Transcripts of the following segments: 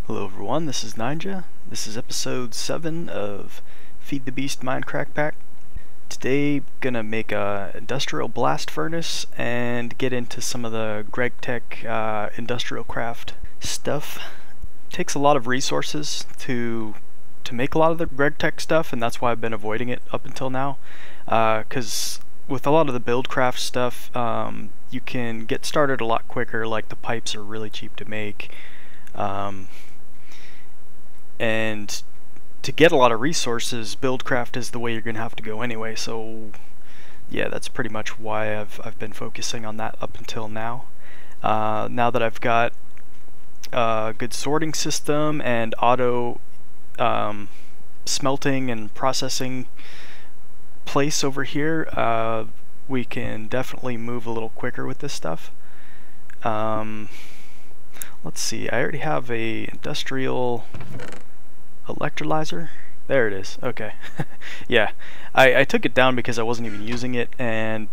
Hello everyone, this is Ninja. This is episode 7 of Feed the Beast Minecraft Pack. Today, gonna make a industrial blast furnace and get into some of the Gregtech Industrialcraft stuff. Takes a lot of resources to make a lot of the Gregtech stuff, and that's why I've been avoiding it up until now. Because with a lot of the Buildcraft stuff, you can get started a lot quicker. Like the pipes are really cheap to make. And to get a lot of resources, Buildcraft is the way you're going to have to go anyway, so yeah, that's pretty much why I've been focusing on that up until now. Now that I've got a good sorting system and auto smelting and processing place over here, we can definitely move a little quicker with this stuff. Let's see, I already have a industrial electrolyzer. There it is. Okay. Yeah, I took it down because I wasn't even using it, and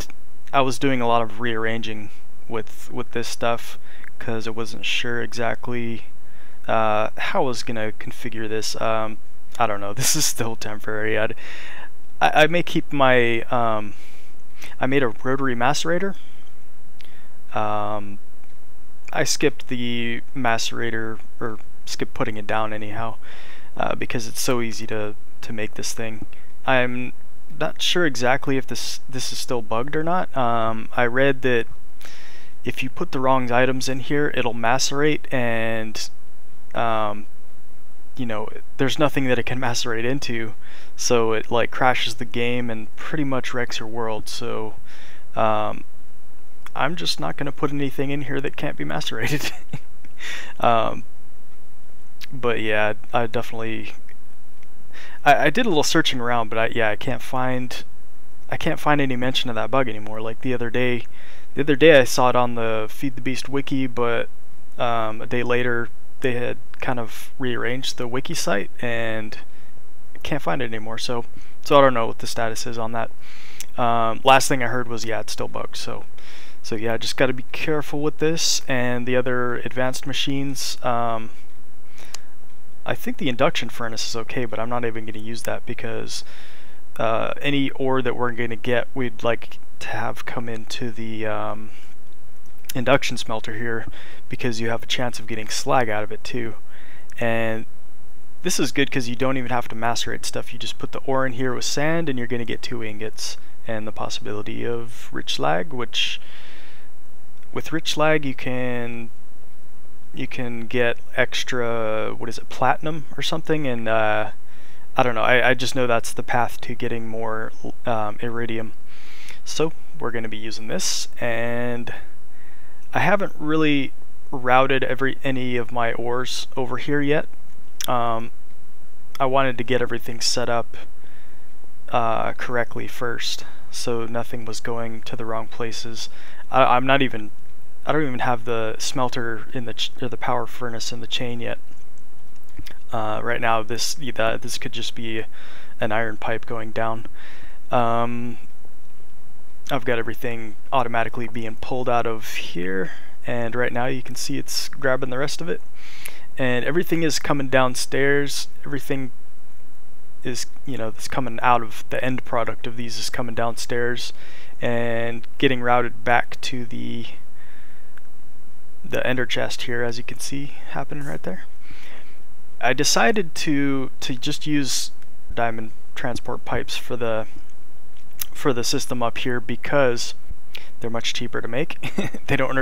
I was doing a lot of rearranging with this stuff because I wasn't sure exactly how I was gonna configure this. I don't know. This is still temporary. I may keep my I made a rotary macerator. I skipped the macerator, or skipped putting it down anyhow, because it's so easy to make this thing. I'm not sure exactly if this is still bugged or not. I read that if you put the wrong items in here, it'll macerate, and you know, there's nothing that it can macerate into, so it like crashes the game and pretty much wrecks your world. So I'm just not going to put anything in here that can't be macerated. But yeah, I definitely I did a little searching around, but I can't find any mention of that bug anymore. Like the other day I saw it on the Feed the Beast wiki, but a day later they had kind of rearranged the wiki site and I can't find it anymore. So I don't know what the status is on that. Last thing I heard was, yeah, it's still bugged. So yeah, just got to be careful with this and the other advanced machines. I think the induction furnace is okay, but I'm not even going to use that because any ore that we're going to get, we'd like to have come into the induction smelter here, because you have a chance of getting slag out of it too. And this is good because you don't even have to macerate stuff. You just put the ore in here with sand and you're going to get 2 ingots and the possibility of rich slag, which with rich slag you can get extra, what is it, platinum or something, and I don't know, I just know that's the path to getting more iridium. So we're going to be using this, and I haven't really routed any of my ores over here yet. I wanted to get everything set up correctly first, so nothing was going to the wrong places. I don't even have the smelter in or the power furnace in the chain yet. Right now, this could just be an iron pipe going down. I've got everything automatically being pulled out of here, and right now you can see it's grabbing the rest of it. And everything is coming downstairs. Everything is, you know, that's coming out of the end product of these is coming downstairs and getting routed back to the ender chest here, as you can see happening right there. I decided to just use diamond transport pipes for the system up here because they're much cheaper to make. They don't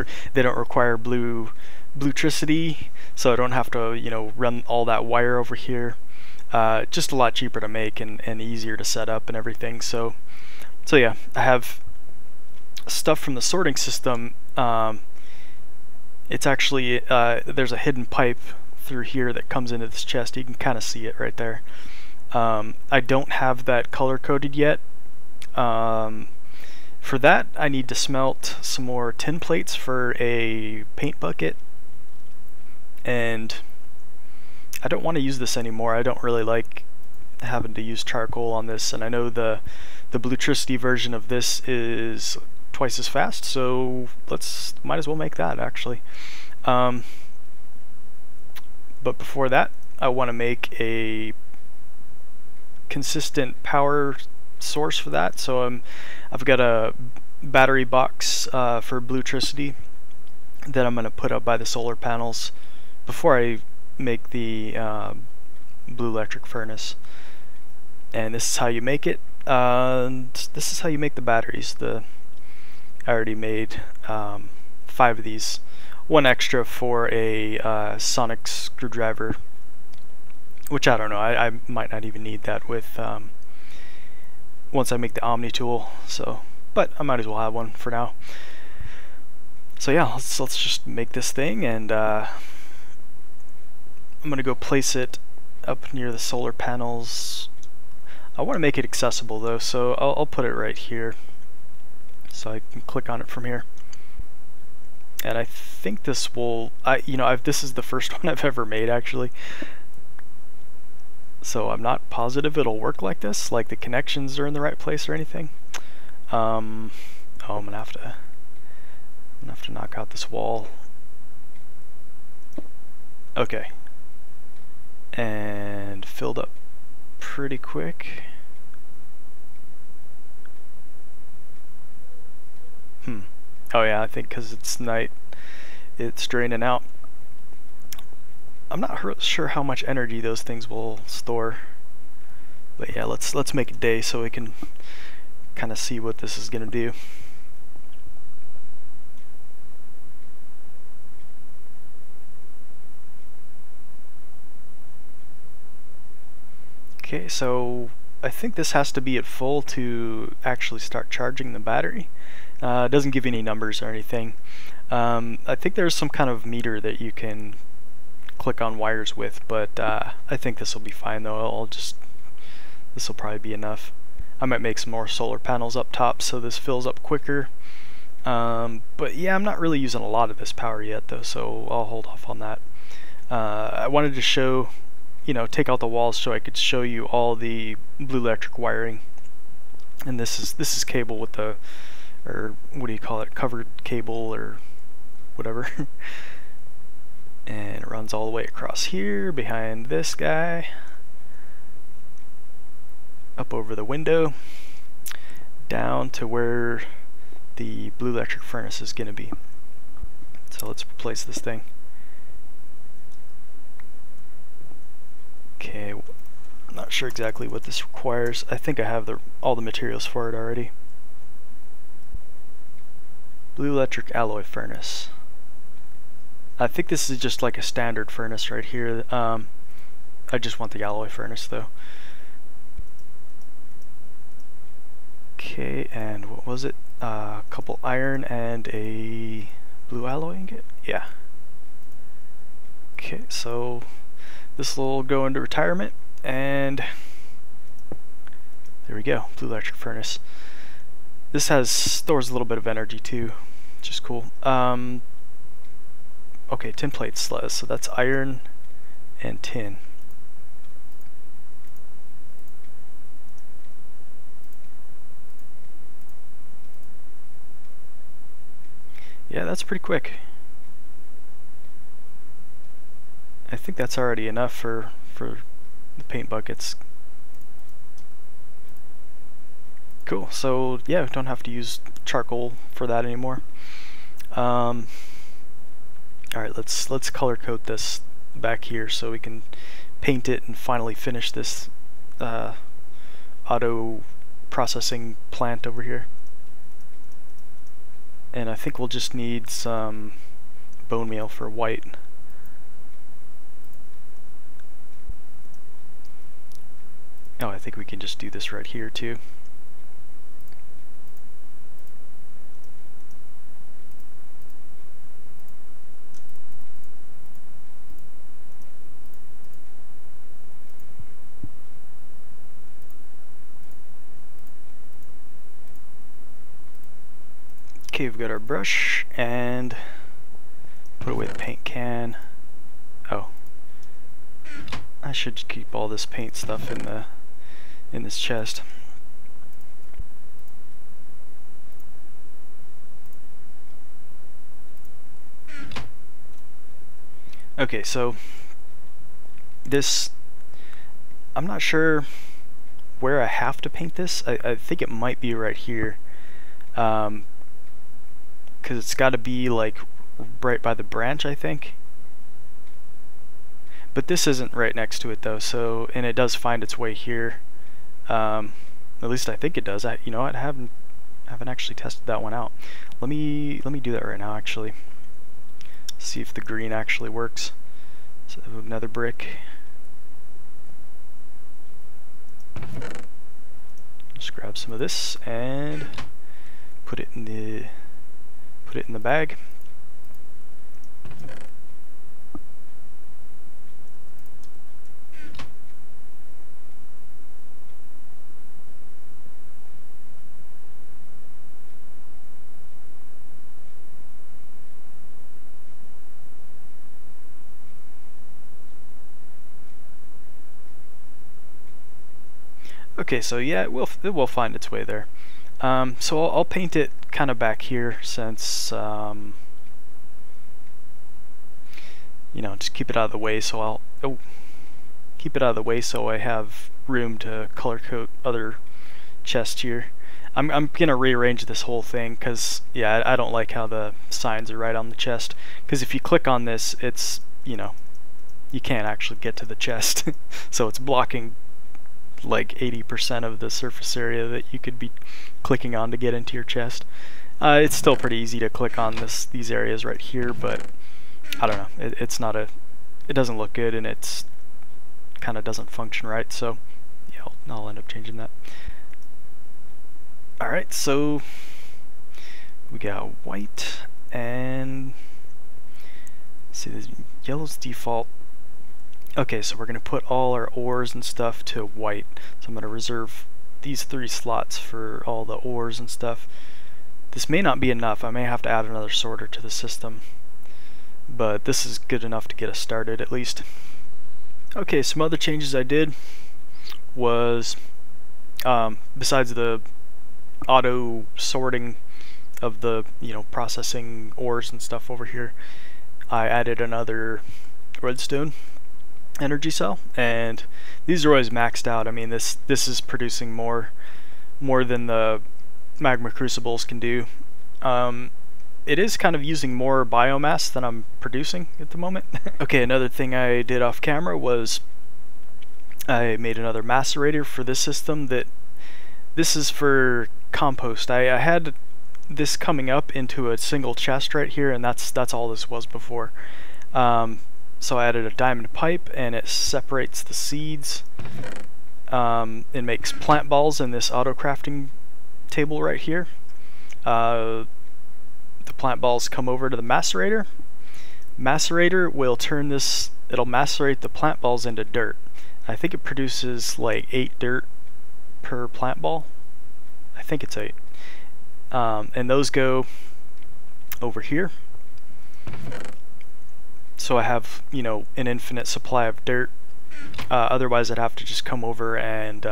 require bluetricity, so I don't have to, you know, run all that wire over here. Just a lot cheaper to make and easier to set up and everything. So yeah, I have stuff from the sorting system. It's actually there's a hidden pipe through here that comes into this chest. You can kind of see it right there. I don't have that color coded yet. For that, I need to smelt some more tin plates for a paint bucket, and I don't want to use this anymore. I don't really like having to use charcoal on this, and I know the bluetricity version of this is twice as fast, so might as well make that actually. But before that, I want to make a consistent power source for that. So I've got a battery box for Bluetricity that I'm going to put up by the solar panels before I make the blue electric furnace. And this is how you make it. This is how you make the batteries. I already made 5 of these. 1 extra for a sonic screwdriver, which I don't know. I might not even need that with once I make the Omni tool. So, but I might as well have one for now. So yeah, let's just make this thing, and I'm gonna go place it up near the solar panels. I want to make it accessible though, so I'll put it right here, so I can click on it from here. And I think this will, this is the first one I've ever made actually. So I'm not positive it'll work like this, like the connections are in the right place or anything. I'm gonna have to knock out this wall. Okay. And filled up pretty quick. Oh yeah, I think because it's night, it's draining out. I'm not sure how much energy those things will store, but yeah, let's make a day so we can kind of see what this is gonna do. Okay, so I think this has to be at full to actually start charging the battery. It doesn't give any numbers or anything. I think there's some kind of meter that you can click on wires with, but I think this will be fine though. This will probably be enough. I might make some more solar panels up top so this fills up quicker. But yeah, I'm not really using a lot of this power yet though, so I'll hold off on that. I wanted to show, take out the walls so I could show you all the blue electric wiring. And this is cable with the, or what do you call it, covered cable or whatever. And it runs all the way across here behind this guy, up over the window, down to where the blue electric furnace is going to be. So let's replace this thing. Okay, I'm not sure exactly what this requires. I think I have all the materials for it already. Blue electric alloy furnace. I think this is just like a standard furnace right here. I just want the alloy furnace though. Okay, and what was it? A couple iron and a blue alloy ingot? Yeah. Okay, so this will go into retirement, and there we go, blue electric furnace. This stores a little bit of energy too, which is cool. Okay, tin plate slez, so that's iron and tin. Yeah, that's pretty quick. I think that's already enough for the paint buckets. Cool, so yeah, don't have to use charcoal for that anymore. Alright, let's color code this back here so we can paint it and finally finish this auto processing plant over here. And I think we'll just need some bone meal for white. Oh, I think we can just do this right here too. Okay, we've got our brush, and put away the paint can. Oh, I should keep all this paint stuff in this chest. Okay, so this, I'm not sure where I have to paint this. I think it might be right here, because it's got to be like right by the branch, I think. But this isn't right next to it though, so, and it does find its way here. At least I think it does. You know, I haven't actually tested that one out. Let me do that right now actually. See if the green actually works. So another brick. Just grab some of this and put it in the bag. Okay, so yeah, it will find its way there. So I'll paint it kind of back here, since you know, just keep it out of the way. So keep it out of the way so I have room to color code other chests here. I'm gonna rearrange this whole thing because, yeah, I don't like how the signs are right on the chest. Because if you click on this, it's, you know, you can't actually get to the chest. So it's blocking like 80% of the surface area that you could be clicking on to get into your chest. It's still pretty easy to click on these areas right here, but I don't know. It's not a. It doesn't look good, and it's kind of doesn't function right. So yeah, I'll end up changing that. All right, so we got white, and let's see, this yellow's default. Okay, so we're going to put all our ores and stuff to white. So I'm going to reserve these 3 slots for all the ores and stuff. This may not be enough. I may have to add another sorter to the system. But this is good enough to get us started, at least. Okay, some other changes I did was, besides the auto sorting of the, you know, processing ores and stuff over here, I added another redstone energy cell, and these are always maxed out. I mean, this is producing more than the magma crucibles can do. It is kind of using more biomass than I'm producing at the moment. Okay, another thing I did off camera was I made another macerator for this system. This is for compost. I had this coming up into a single chest right here, and that's all this was before. So I added a diamond pipe, and it separates the seeds. It makes plant balls in this auto crafting table right here. The plant balls come over to the macerator. Macerator will turn this, it'll macerate the plant balls into dirt. I think it produces like 8 dirt per plant ball. I think it's 8. And those go over here. So I have, you know, an infinite supply of dirt. Otherwise I'd have to just come over and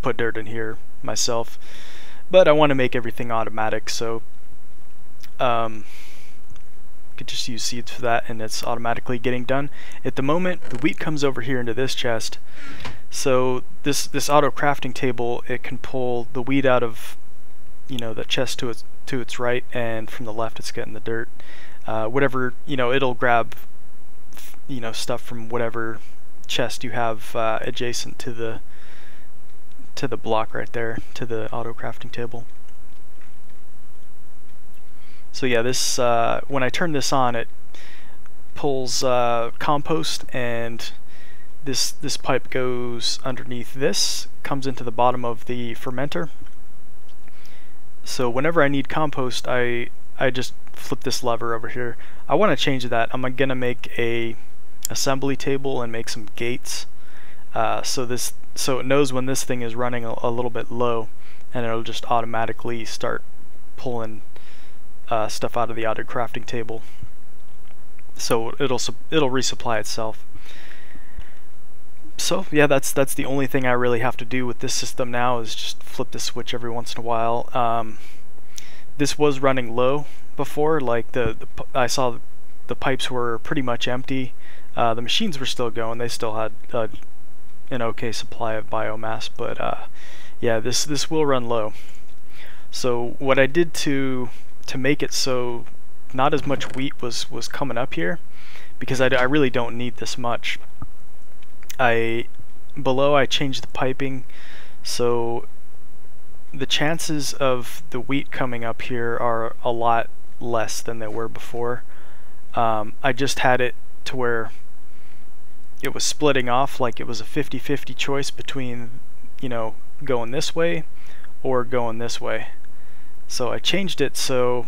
put dirt in here myself. But I want to make everything automatic, so could just use seeds for that, and it's automatically getting done. At the moment, the wheat comes over here into this chest. So this auto crafting table, it can pull the wheat out of, you know, the chest to its right, and from the left it's getting the dirt. Whatever, you know, it'll grab, you know, stuff from whatever chest you have adjacent to the block right there, to the auto crafting table. So yeah, this when I turn this on, it pulls compost, and this pipe goes underneath this, comes into the bottom of the fermenter. So whenever I need compost, I just flip this lever over here. I want to change that. I'm gonna make a assembly table and make some gates, so it knows when this thing is running a little bit low, and it'll just automatically start pulling stuff out of the auto crafting table. So it'll resupply itself. So yeah, that's the only thing I really have to do with this system now, is just flip the switch every once in a while. This was running low before, like I saw the pipes were pretty much empty. The machines were still going. They still had an okay supply of biomass, but yeah, this will run low. So what I did to make it so not as much wheat was coming up here, because I really don't need this much. Below I changed the piping, so the chances of the wheat coming up here are a lot less than they were before. I just had it to where it was splitting off, like it was a 50-50 choice between, you know, going this way or going this way. So I changed it so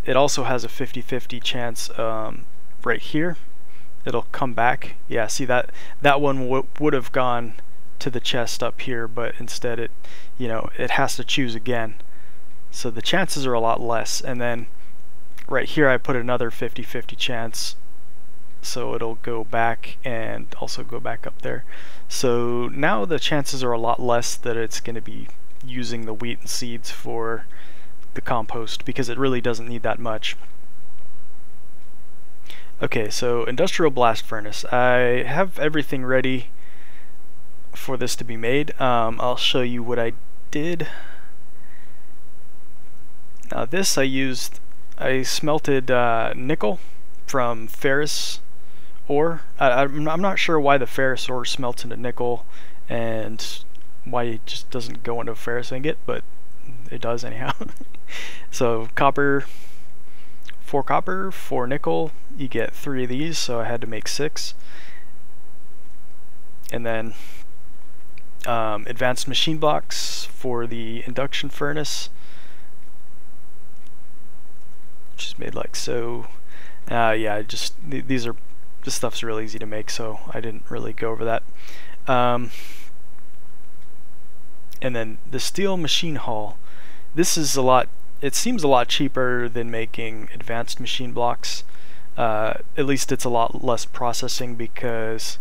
it also has a 50-50 chance right here. It'll come back. Yeah, see that one would have gone to the chest up here, but instead it, you know, it has to choose again. So the chances are a lot less. And then right here I put another 50-50 chance, so it'll go back and also go back up there. So now the chances are a lot less that it's going to be using the wheat and seeds for the compost, because it really doesn't need that much. Okay, so industrial blast furnace. I have everything ready for this to be made. I'll show you what I did. Now this I smelted nickel from ferrous ore. I'm not sure why the ferrous ore smelts into nickel and why it just doesn't go into a ferrous ingot, but it does anyhow. So copper, 4 copper, 4 nickel, you get 3 of these, so I had to make 6. And then advanced machine blocks for the induction furnace, which is made like so. Yeah, this stuff's real easy to make, so I didn't really go over that. And then the steel machine hull. This is it seems a lot cheaper than making advanced machine blocks. At least it's a lot less processing, because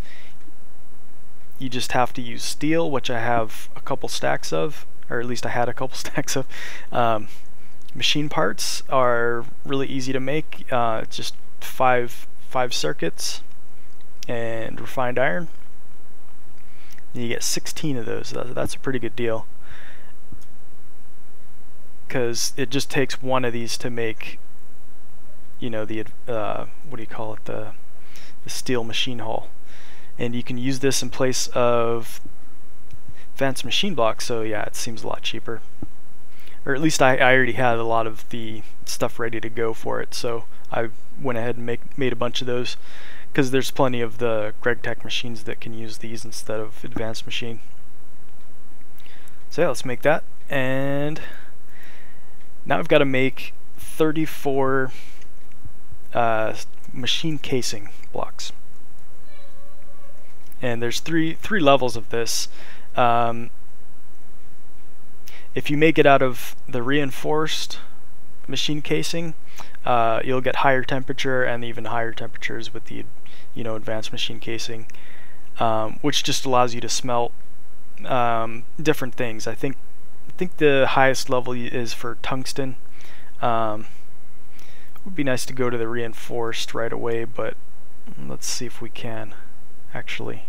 you just have to use steel, which I have a couple stacks of, or at least I had a couple stacks of. Machine parts are really easy to make. Just five circuits and refined iron. And you get 16 of those. That's a pretty good deal, because it just takes one of these to make, you know, the what do you call it, the steel machine hull. And you can use this in place of advanced machine blocks, so yeah, it seems a lot cheaper. Or at least I already had a lot of the stuff ready to go for it, so I went ahead and made a bunch of those, because there's plenty of the Gregtech machines that can use these instead of advanced machine. So yeah, let's make that. And now I've got to make 34 machine casing blocks. And there's three levels of this. If you make it out of the reinforced machine casing, you'll get higher temperature and even higher temperatures with the, you know, advanced machine casing, which just allows you to smelt different things. I think the highest level is for tungsten. It would be nice to go to the reinforced right away, but let's see if we can actually.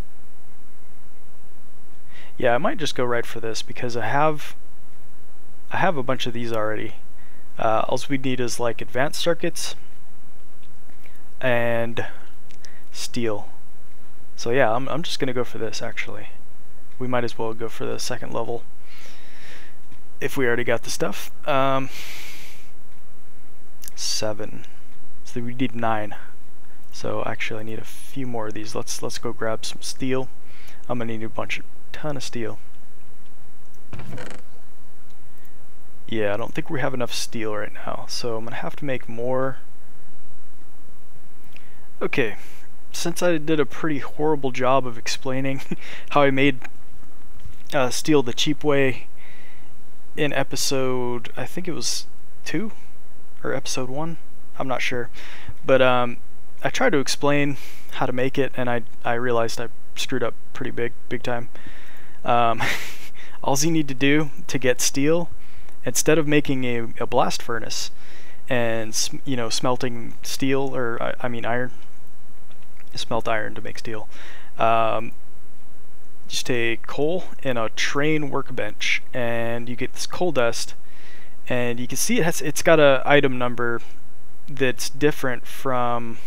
Yeah, I might just go right for this, because I have a bunch of these already. All we need is like advanced circuits and steel. So yeah, I'm just gonna go for this. Actually, we might as well go for the second level if we already got the stuff. 7. So we need 9. So actually I need a few more of these. Let's go grab some steel. I'm gonna need a ton of steel. Yeah, I don't think we have enough steel right now, so I'm gonna have to make more. Okay, since I did a pretty horrible job of explaining how I made steel the cheap way in episode, I think it was 2 or episode 1, I'm not sure, but I tried to explain how to make it, and I realized I screwed up pretty big time. All you need to do to get steel, instead of making a blast furnace and, you know, smelting steel, or I mean iron, smelt iron to make steel. Just take coal and a train workbench, and you get this coal dust, and you can see it's got a item number that's different from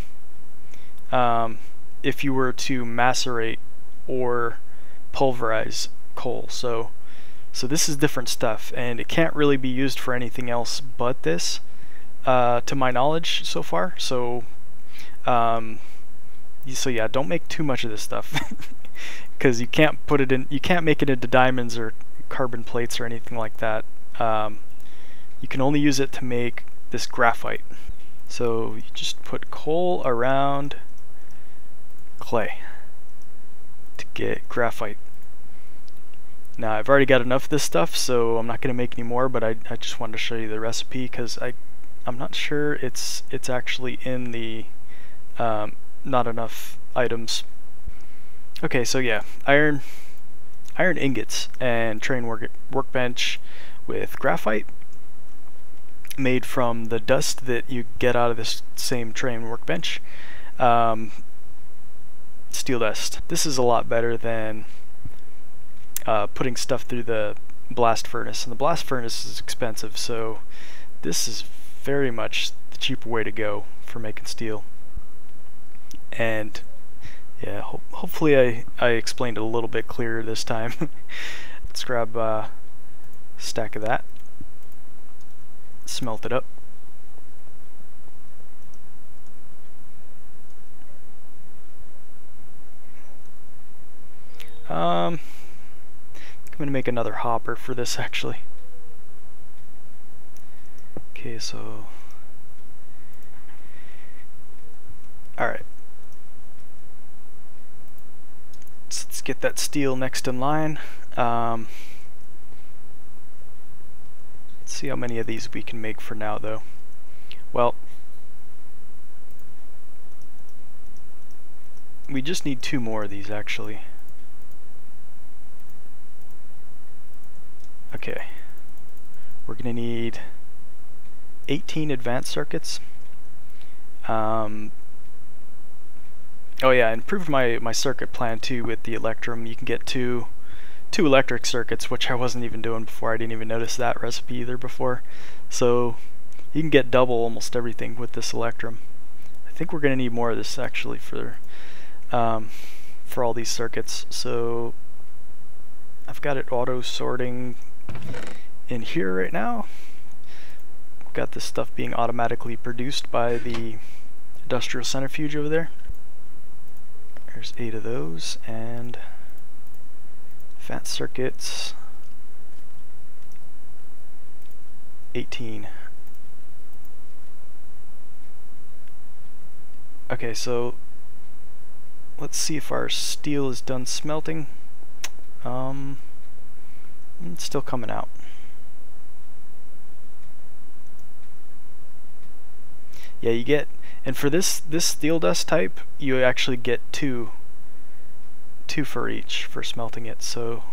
if you were to macerate or pulverize coal. So this is different stuff, and it can't really be used for anything else but this, to my knowledge so far. So yeah, don't make too much of this stuff because you can't put it in. You can't make it into diamonds or carbon plates or anything like that. You can only use it to make this graphite. So you just put coal around clay to get graphite. Now I've already got enough of this stuff, so I'm not going to make any more, but I just wanted to show you the recipe because I'm not sure it's actually in the not enough items. Okay, so yeah, iron ingots and train workbench with graphite made from the dust that you get out of this same train workbench. Steel dust. This is a lot better than putting stuff through the blast furnace, and the blast furnace is expensive, so this is very much the cheaper way to go for making steel. And yeah, hopefully I explained it a little bit clearer this time. Let's grab a stack of that, smelt it up. I'm going to make another hopper for this actually. Okay, so alright. Let's get that steel next in line. Let's see how many of these we can make for now though. Well, we just need 2 more of these actually. Okay, we're gonna need 18 advanced circuits. Oh yeah, I improved my circuit plan too with the Electrum. You can get two electric circuits, which I wasn't even doing before. I didn't even notice that recipe either before. So you can get double almost everything with this Electrum. I think we're gonna need more of this actually for all these circuits. So I've got it auto sorting in here right now. We've got this stuff being automatically produced by the industrial centrifuge over there. There's 8 of those, and advanced circuits 18. Okay, so let's see if our steel is done smelting. It's still coming out. Yeah, you get, and for this steel dust type, you actually get two for each for smelting it. So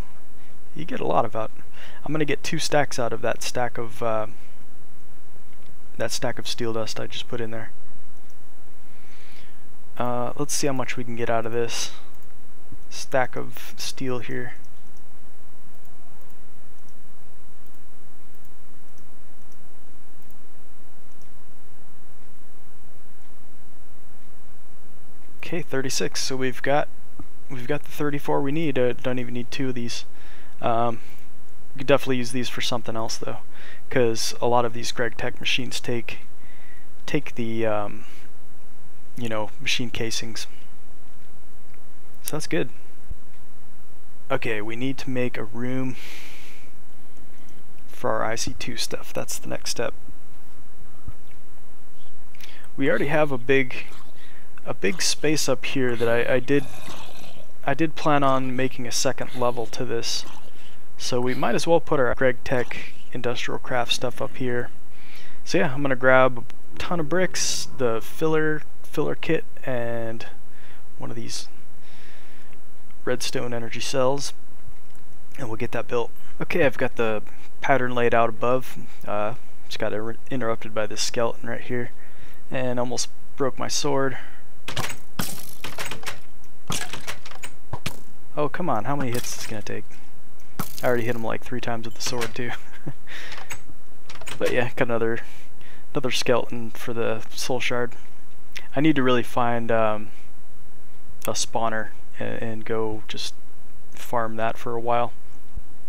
you get a lot of it. I'm gonna get 2 stacks out of that stack of steel dust I just put in there. Let's see how much we can get out of this stack of steel here. Okay, 36. So we've got the 34 we need. Don't even need 2 of these. We could definitely use these for something else though, because a lot of these Gregtech machines take the you know, machine casings. So that's good. Okay, we need to make a room for our IC2 stuff. That's the next step. We already have a big space up here that I did plan on making a second level to this, so we might as well put our Gregtech Industrialcraft stuff up here. So yeah, I'm gonna grab a ton of bricks, the filler kit, and one of these redstone energy cells, and we'll get that built. Okay, I've got the pattern laid out above. Just got interrupted by this skeleton right here and almost broke my sword. Oh, come on, how many hits is this gonna take? I already hit him like 3 times with the sword too. But yeah, got another skeleton for the soul shard. I need to really find a spawner and go just farm that for a while,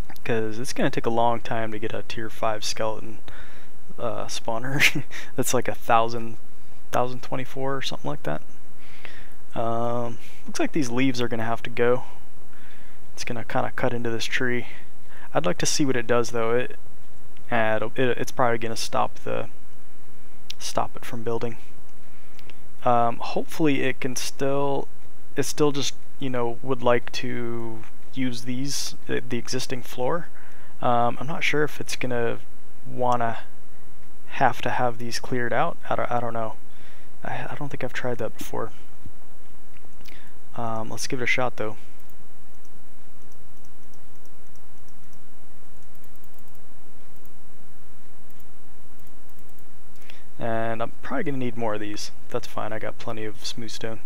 because it's gonna take a long time to get a tier 5 skeleton spawner. That's like 1024 or something like that. Looks like these leaves are gonna have to go. It's gonna kind of cut into this tree. I'd like to see what it does though. It's probably gonna stop it from building. Hopefully it can still just, you know, would like to use these, the existing floor. I'm not sure if it's gonna wanna have to have these cleared out. I don't know. I don't think I've tried that before. Let's give it a shot though. And I'm probably going to need more of these. That's fine, I got plenty of smooth stone.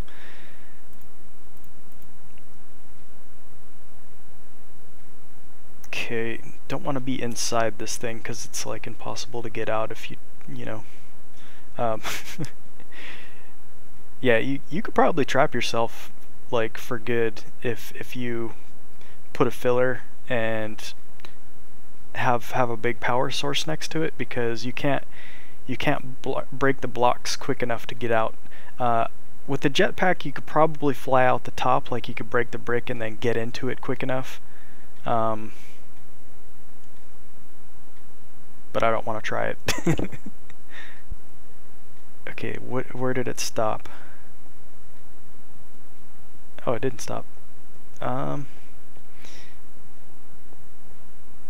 Okay, don't want to be inside this thing because it's like impossible to get out if you know. Yeah, you could probably trap yourself like for good if you put a filler and have a big power source next to it, because you can't break the blocks quick enough to get out. With the jetpack, you could probably fly out the top, like you could break the brick and then get into it quick enough. But I don't want to try it. Okay, where did it stop? Oh, it didn't stop.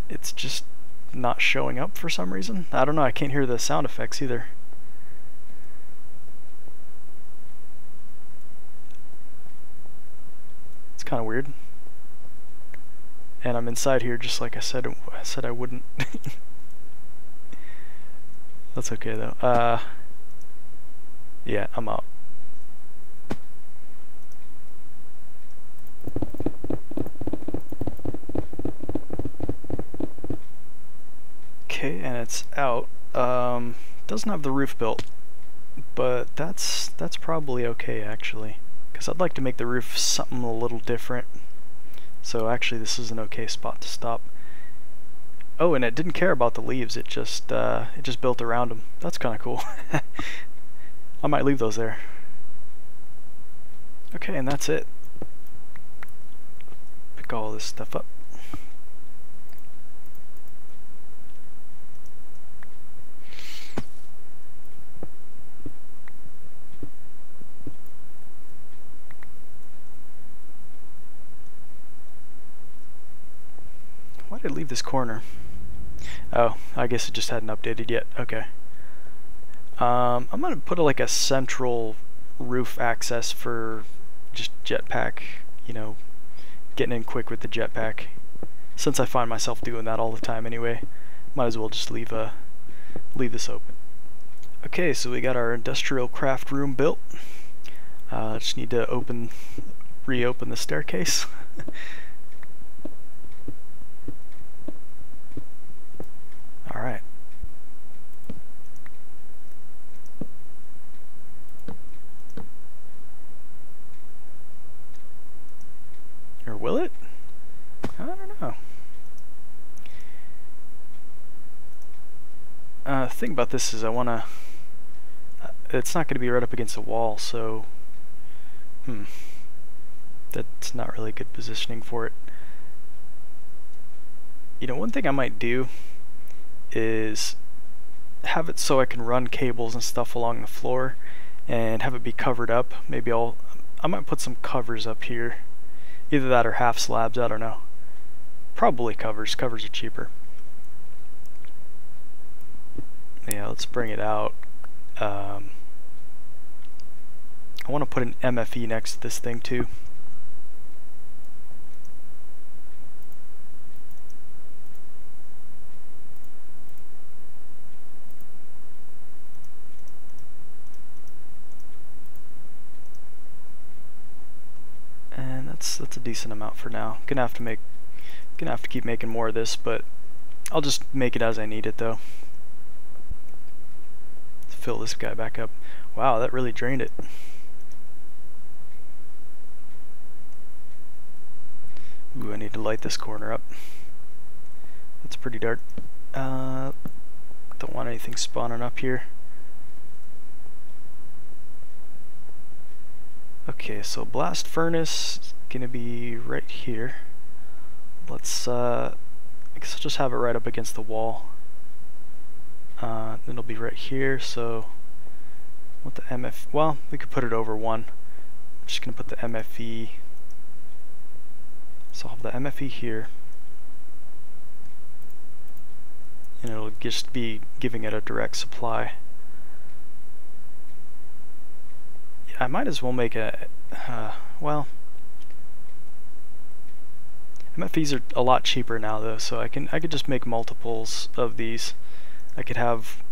It's just not showing up for some reason. I don't know, I can't hear the sound effects either. It's kind of weird. And I'm inside here just like I said I wouldn't. That's okay though. Yeah, I'm out. Okay, and it's out. Doesn't have the roof built, but that's probably okay actually, because I'd like to make the roof something a little different. So actually this is an okay spot to stop. Oh, and it didn't care about the leaves, it just built around them. That's kind of cool. I might leave those there. Okay, and that's it. Pick all this stuff up. Why did I leave this corner? Oh, I guess it just hadn't updated yet. Okay. I'm gonna put like a central roof access for just jetpack, you know, getting in quick with the jetpack. Since I find myself doing that all the time anyway, might as well just leave this open. Okay, so we got our Industrialcraft room built. Just need to reopen the staircase. Alright. Or will it? I don't know. The thing about this is I want to... it's not going to be right up against a wall, so... that's not really good positioning for it. You know, one thing I might do is have it so I can run cables and stuff along the floor and have it be covered up. Maybe I might put some covers up here. Either that or half slabs, I don't know. Probably covers. Covers are cheaper. Yeah, let's bring it out. I want to put an MFE next to this thing too. that's a decent amount for now. Gonna have to keep making more of this, but I'll just make it as I need it though. Let's fill this guy back up. Wow, that really drained it. Ooh, I need to light this corner up. It's pretty dark. Don't want anything spawning up here. Okay, so blast furnace is gonna be right here. Let's I guess I'll just have it right up against the wall. It'll be right here, so what the MF, well, we could put it over one. I'm just gonna put the MFE. So I'll have the MFE here. And it'll just be giving it a direct supply. I might as well make a, well, MFEs are a lot cheaper now though, so I could just make multiples of these. I could have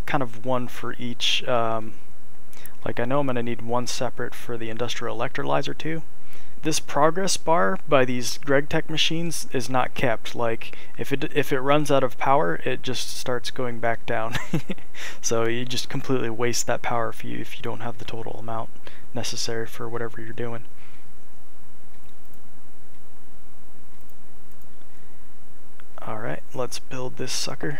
kind of one for each, like I know I'm going to need one separate for the industrial electrolyzer too. This progress bar by these Gregtech machines is not kept. Like if it runs out of power, it just starts going back down. So you just completely waste that power if you don't have the total amount necessary for whatever you're doing. All right, let's build this sucker.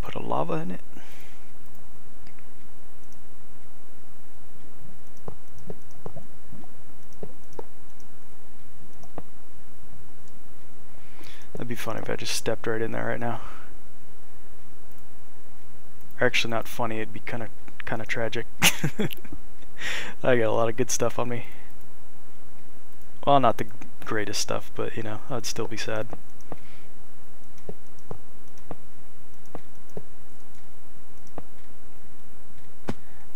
Put a lava in it. That'd be funny if I just stepped right in there right now. Or actually not funny, it'd be kind of tragic. I got a lot of good stuff on me. Well, not the greatest stuff, but you know, I'd still be sad.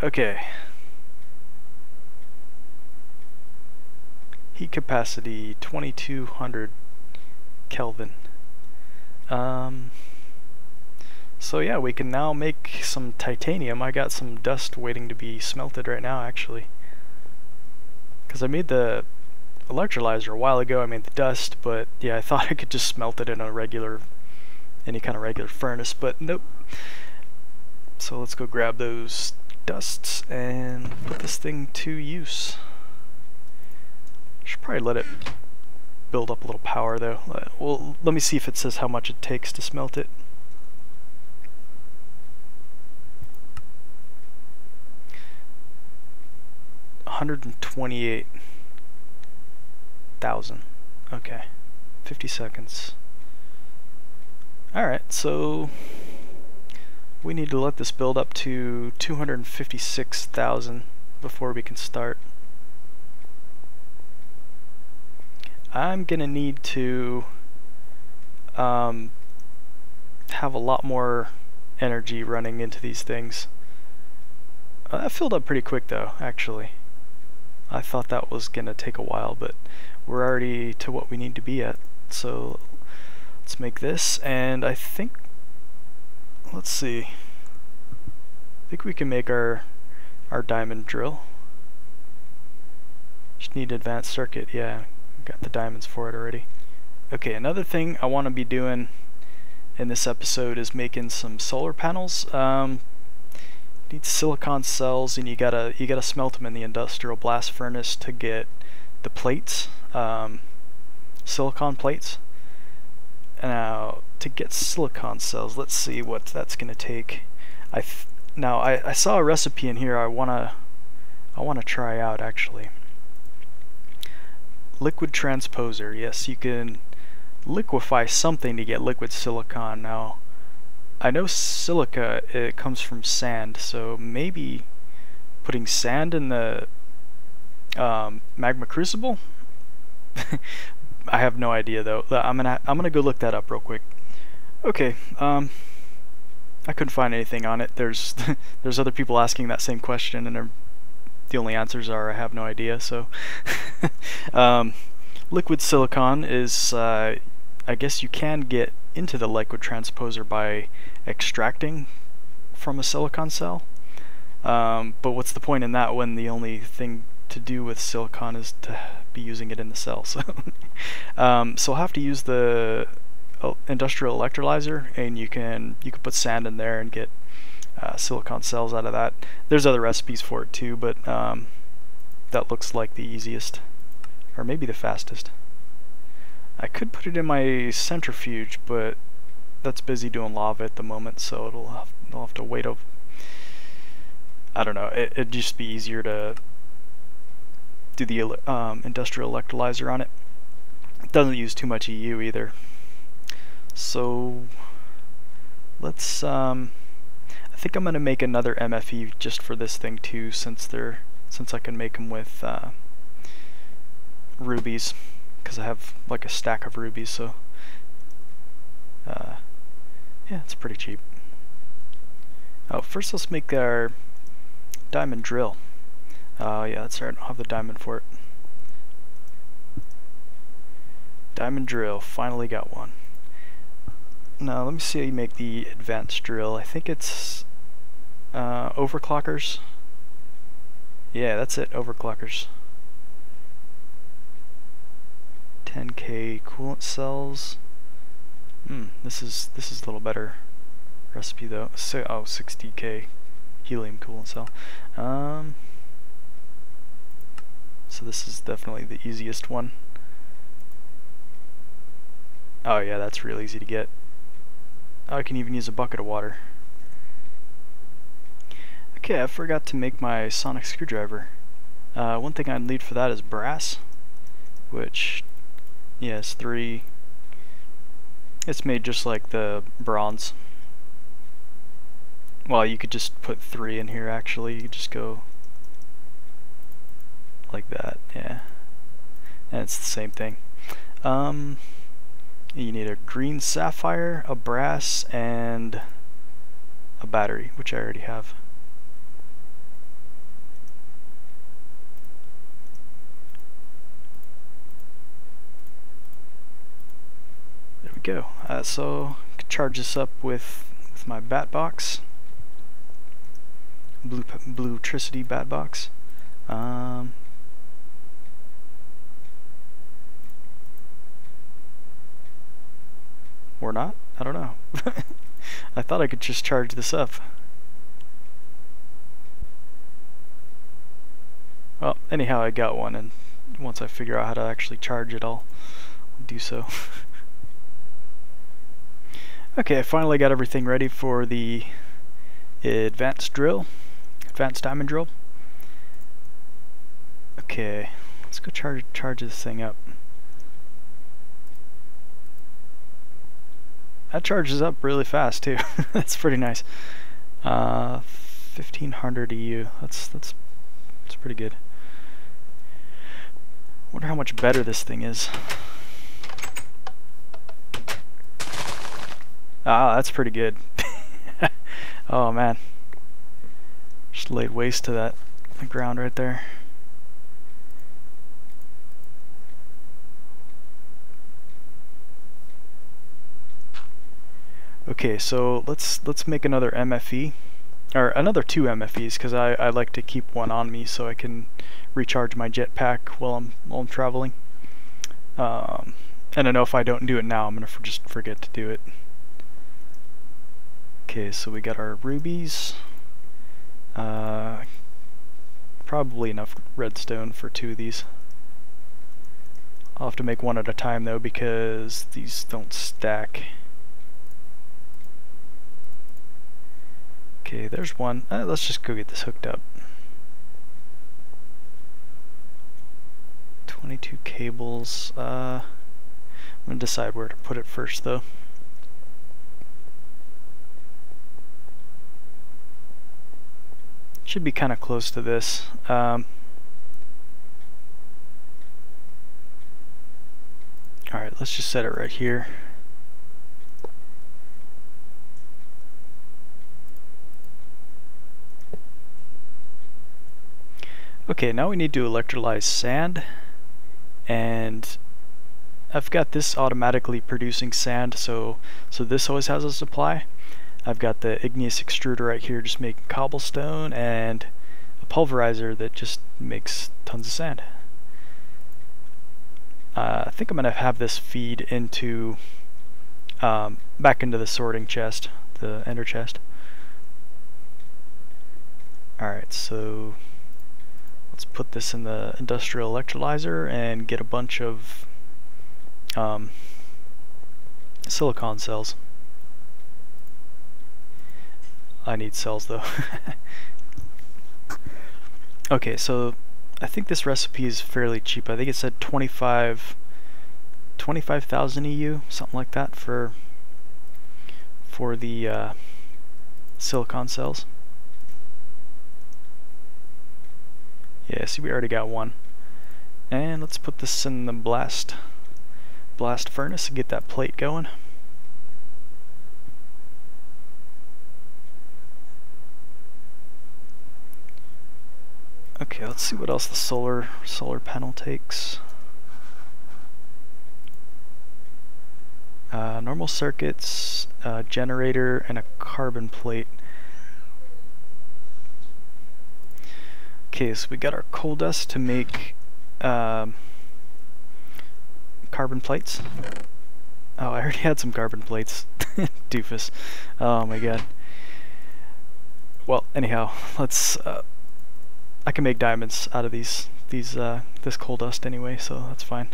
Okay. Heat capacity 2200 Kelvin. So yeah, we can now make some titanium. I got some dust waiting to be smelted right now actually. Because I made the electrolyzer a while ago, I made the dust, but yeah, I thought I could just smelt it in a any kind of regular furnace, but nope. So let's go grab those dusts and put this thing to use. Should probably let it build up a little power though. Well, let me see if it says how much it takes to smelt it. $128,000. Okay, 50 seconds. Alright, so we need to let this build up to 256,000 before we can start. I'm gonna need to have a lot more energy running into these things. That filled up pretty quick though, actually. I thought that was gonna take a while, but we're already to what we need to be at. So let's make this, and I think, let's see, I think we can make our diamond drill. Just need advanced circuit. Yeah, got the diamonds for it already. Okay, another thing I want to be doing in this episode is making some solar panels. Need silicon cells, and you gotta smelt them in the industrial blast furnace to get the plates, silicon plates. Now to get silicon cells, let's see what that's gonna take. Now I saw a recipe in here I wanna try out actually. Liquid transposer. Yes, you can liquefy something to get liquid silicon. Now I know silica, it comes from sand, so maybe putting sand in the magma crucible? I have no idea though. I'm gonna go look that up real quick. Okay, I couldn't find anything on it. There's other people asking that same question, and the only answers are I have no idea. So liquid silicon is, I guess you can get into the liquid transposer by extracting from a silicon cell. But what's the point in that when the only thing to do with silicon is to be using it in the cell? So, so I'll have to use the industrial electrolyzer, and you can put sand in there and get silicon cells out of that. There's other recipes for it too, but that looks like the easiest, or maybe the fastest. I could put it in my centrifuge, but that's busy doing lava at the moment, so I'll have to wait. I don't know. It'd just be easier to do the industrial electrolyzer on it. It doesn't use too much EU either. So let's. I think I'm gonna make another MFE just for this thing too, since I can make them with rubies, because I have like a stack of rubies. So yeah, it's pretty cheap. Oh, first let's make our diamond drill. Yeah, that's right. I don't have the diamond for it. Diamond drill. Finally got one. Now let me see how you make the advanced drill. I think it's overclockers. Yeah, that's it. Overclockers. 10K coolant cells. This is a little better recipe though. So, oh, 60K helium coolant cell. So this is definitely the easiest one. Oh yeah, that's real easy to get. Oh, I can even use a bucket of water. Okay, I forgot to make my sonic screwdriver. One thing I'd need for that is brass, which, yeah, it's 3. It's made just like the bronze. Well, you could just put 3 in here actually. You could just go like that, yeah. And it's the same thing. You need a green sapphire, a brass, and a battery, which I already have. There we go. So I can charge this up with my bat box, bluetricity bat box. Or not? I don't know. I thought I could just charge this up. Well, anyhow, I got one, and once I figure out how to actually charge it, I'll do so. Okay, I finally got everything ready for the advanced diamond drill. Okay, let's go charge this thing up. That charges up really fast too. That's pretty nice. 1500 EU. That's pretty good. Wonder how much better this thing is. Ah, that's pretty good. Oh man, just laid waste to that ground right there. Okay, so let's make another MFE, or another 2 MFEs, because I like to keep one on me so I can recharge my jetpack while I'm traveling. And I know if I don't do it now, I'm gonna just forget to do it. Okay, so we got our rubies. Probably enough redstone for 2 of these. I'll have to make one at a time though, because these don't stack. Okay, there's one. Let's just go get this hooked up. 22 cables. I'm gonna decide where to put it first though. Should be kind of close to this. Alright, let's just set it right here. Okay, now we need to electrolyze sand, and I've got this automatically producing sand, so this always has a supply. I've got the igneous extruder right here just making cobblestone, and a pulverizer that just makes tons of sand. I think I'm going to have this feed into back into the sorting chest, the ender chest. Alright, so let's put this in the industrial electrolyzer and get a bunch of silicon cells. I need cells though. Okay, so I think this recipe is fairly cheap. I think it said 25,000 EU, something like that for the silicon cells. Yeah, see, we already got one. And let's put this in the blast furnace and get that plate going. Okay, let's see what else the solar panel takes. Normal circuits, generator, and a carbon plate. Okay, so we got our coal dust to make carbon plates. Oh, I already had some carbon plates. Doofus. Oh my god. Well, anyhow, let's I can make diamonds out of this coal dust anyway, so that's fine.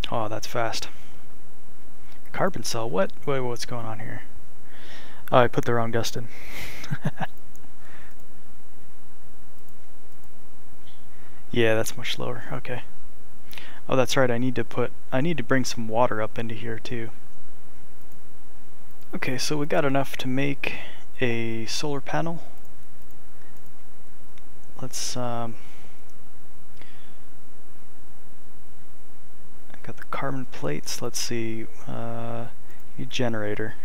Oh, that's fast. Carbon cell? What? Wait, what's going on here? Oh, I put the wrong dust in. Yeah, that's much slower. Okay. Oh, that's right. I need to bring some water up into here too. Okay, so we got enough to make a solar panel. Let's I got the carbon plates. Let's see, generator.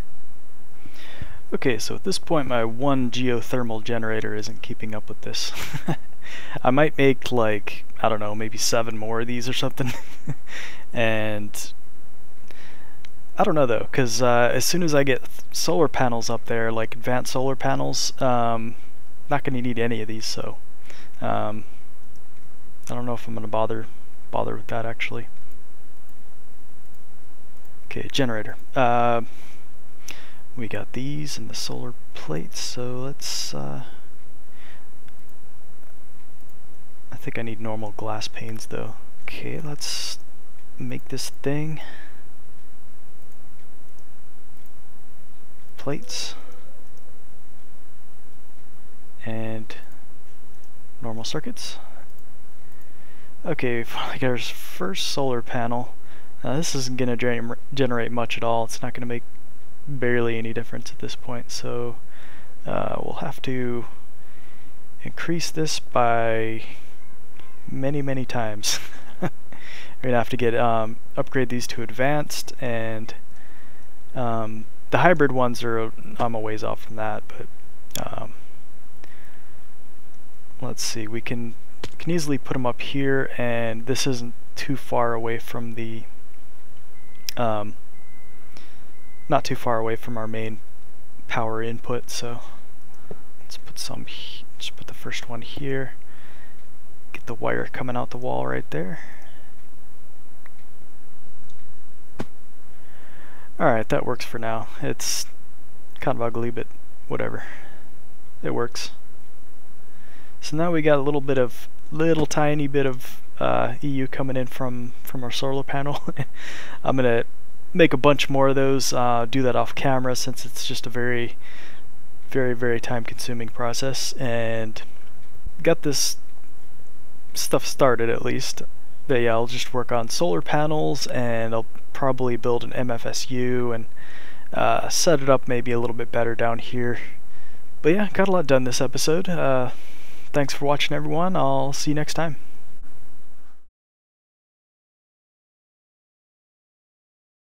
Okay, so at this point my one geothermal generator isn't keeping up with this. I might make, like, I don't know, maybe 7 more of these or something. And I don't know though, because as soon as I get solar panels up there, like advanced solar panels, not going to need any of these, so I don't know if I'm going to bother with that actually. Okay, generator. We got these and the solar plates, so let's I think I need normal glass panes though. Okay, let's make this thing. Plates and normal circuits. Okay, like our first solar panel. This isn't going to generate much at all. It's not going to make barely any difference at this point, so we'll have to increase this by many times. We're going to have to get upgrade these to advanced, and the hybrid ones are, I'm a ways off from that, but let's see, we can easily put them up here, and this isn't too far away from the not too far away from our main power input, so let's put just put the first one here, get the wire coming out the wall right there. Alright, that works for now. It's kind of ugly, but whatever, it works. So now we got a little tiny bit of EU coming in from our solar panel. I'm gonna make a bunch more of those, do that off camera since it's just a very time consuming process, and got this stuff started at least. But yeah, I'll just work on solar panels, and I'll probably build an MFSU and set it up maybe a little bit better down here. But yeah, got a lot done this episode. Thanks for watching everyone. I'll see you next time.